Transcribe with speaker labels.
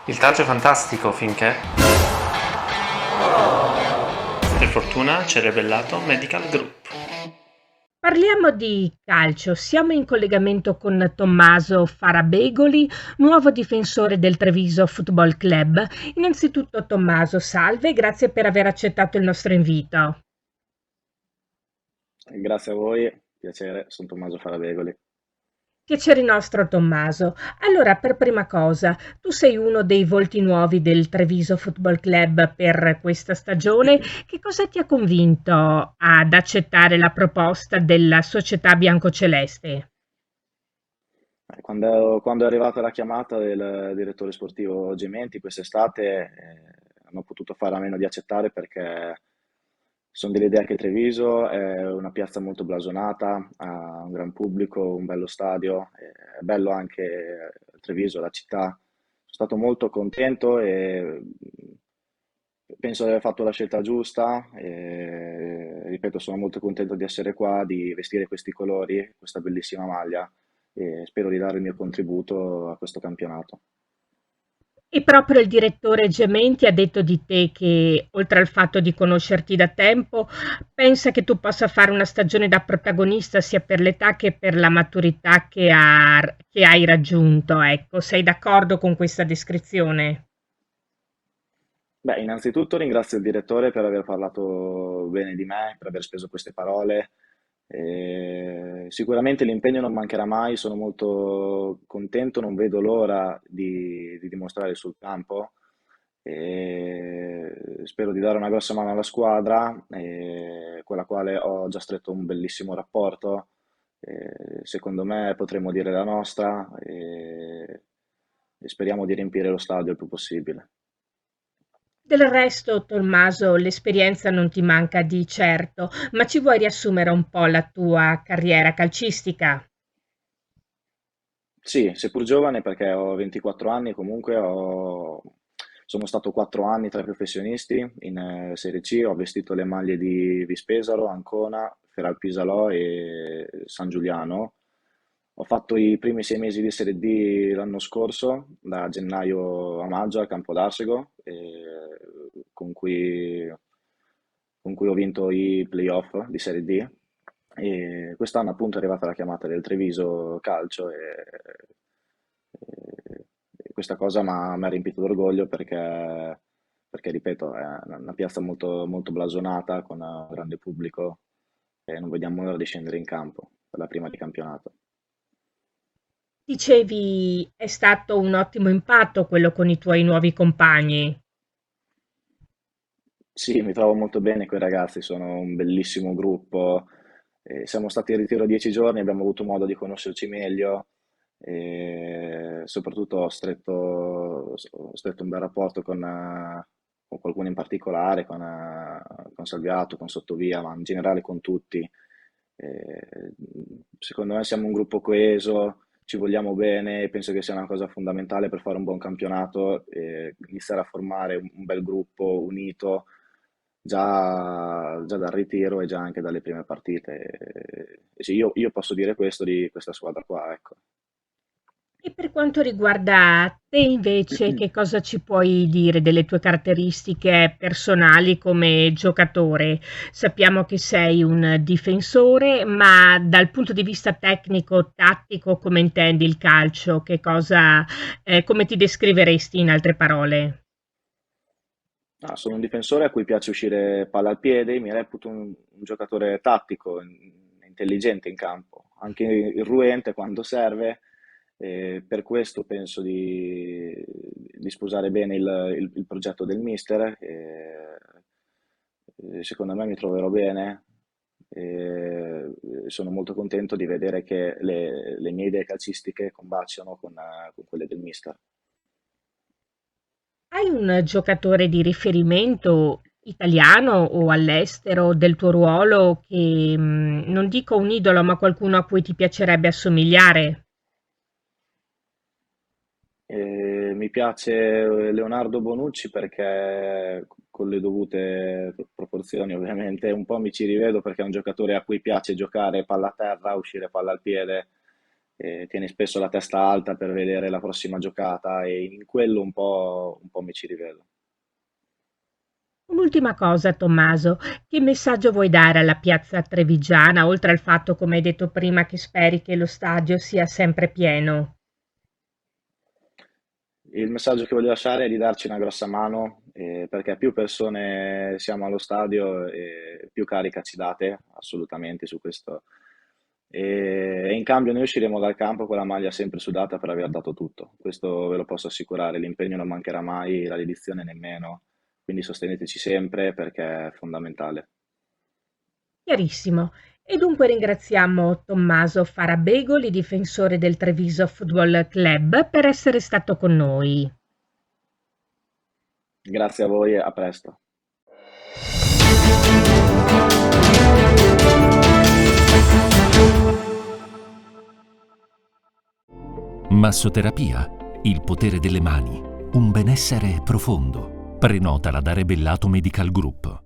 Speaker 1: Il calcio è fantastico finché, per fortuna, ci ha rivelato Medical Group.
Speaker 2: Parliamo di calcio. Siamo in collegamento con Tommaso Farabegoli, nuovo difensore del Treviso Football Club. Innanzitutto, Tommaso, salve, grazie per aver accettato il nostro invito.
Speaker 3: Grazie a voi, piacere, sono Tommaso Farabegoli.
Speaker 2: Piacere nostro, Tommaso. Allora, per prima cosa, tu sei uno dei volti nuovi del Treviso Football Club per questa stagione. Che cosa ti ha convinto ad accettare la proposta della società biancoceleste?
Speaker 3: Quando è arrivata la chiamata del direttore sportivo Gementi quest'estate, non ho potuto fare a meno di accettare perché sono dell'idea che Treviso è una piazza molto blasonata, ha un gran pubblico, un bello stadio, è bello anche Treviso, la città. Sono stato molto contento e penso di aver fatto la scelta giusta. E, ripeto, sono molto contento di essere qua, di vestire questi colori, questa bellissima maglia e spero di dare il mio contributo a questo campionato.
Speaker 2: E proprio il direttore Gementi ha detto di te che, oltre al fatto di conoscerti da tempo, pensa che tu possa fare una stagione da protagonista sia per l'età che per la maturità che hai raggiunto. Ecco, sei d'accordo con questa descrizione?
Speaker 3: Beh, innanzitutto ringrazio il direttore per aver parlato bene di me, per aver speso queste parole. Sicuramente l'impegno non mancherà mai, sono molto contento, non vedo l'ora di dimostrare sul campo. Spero di dare una grossa mano alla squadra, con la quale ho già stretto un bellissimo rapporto. Secondo me potremo dire la nostra e speriamo di riempire lo stadio il più possibile.
Speaker 2: Del resto, Tommaso, l'esperienza non ti manca di certo, ma ci vuoi riassumere un po' la tua carriera calcistica?
Speaker 3: Sì, seppur giovane perché ho 24 anni, comunque sono stato 4 anni tra i professionisti in Serie C, ho vestito le maglie di Vispesaro, Ancona, Feralpisalò e San Giuliano. Ho fatto i primi 6 mesi di Serie D l'anno scorso, da gennaio a maggio a Campodarsego, con cui, con cui ho vinto i playoff di Serie D. E quest'anno appunto è arrivata la chiamata del Treviso Calcio e questa cosa mi ha riempito d'orgoglio perché, ripeto, è una piazza molto, molto blasonata con un grande pubblico e non vediamo l'ora di scendere in campo per la prima di campionato.
Speaker 2: Dicevi, è stato un ottimo impatto quello con i tuoi nuovi compagni.
Speaker 3: Sì, mi trovo molto bene con i ragazzi, sono un bellissimo gruppo. Siamo stati in ritiro 10 giorni, abbiamo avuto modo di conoscerci meglio e soprattutto ho stretto un bel rapporto con qualcuno in particolare, con Salviato, con Sottovia, ma in generale con tutti. Secondo me siamo un gruppo coeso, ci vogliamo bene e penso che sia una cosa fondamentale per fare un buon campionato, iniziare a formare un bel gruppo unito già dal ritiro e già anche dalle prime partite. E sì, io posso dire questo di questa squadra qua, ecco.
Speaker 2: E per quanto riguarda te invece, che cosa ci puoi dire delle tue caratteristiche personali come giocatore? Sappiamo che sei un difensore, ma dal punto di vista tecnico, tattico, come intendi il calcio? Come ti descriveresti in altre parole?
Speaker 3: Ah, sono un difensore a cui piace uscire palla al piede, mi reputo un giocatore tattico, intelligente in campo, anche irruente quando serve, e per questo penso di sposare bene il progetto del mister. Secondo me mi troverò bene e sono molto contento di vedere che le mie idee calcistiche combaciano con quelle del mister.
Speaker 2: Hai un giocatore di riferimento italiano o all'estero del tuo ruolo che, non dico un idolo, ma qualcuno a cui ti piacerebbe assomigliare?
Speaker 3: Mi piace Leonardo Bonucci perché, con le dovute proporzioni ovviamente, un po' mi ci rivedo perché è un giocatore a cui piace giocare palla a terra, uscire palla al piede, tiene spesso la testa alta per vedere la prossima giocata e in quello un po' mi ci rivedo.
Speaker 2: Un'ultima cosa, Tommaso, che messaggio vuoi dare alla piazza trevigiana, oltre al fatto, come hai detto prima, che speri che lo stadio sia sempre pieno?
Speaker 3: Il messaggio che voglio lasciare è di darci una grossa mano, perché più persone siamo allo stadio, più carica ci date, assolutamente su questo. E in cambio noi usciremo dal campo con la maglia sempre sudata per aver dato tutto. Questo ve lo posso assicurare, l'impegno non mancherà mai, la dedizione nemmeno, quindi sosteneteci sempre perché è fondamentale.
Speaker 2: Chiarissimo. E dunque ringraziamo Tommaso Farabegoli, difensore del Treviso Football Club, per essere stato con noi.
Speaker 3: Grazie a voi e a presto.
Speaker 4: Massoterapia, il potere delle mani, un benessere profondo. Prenotala da Rebellato Medical Group.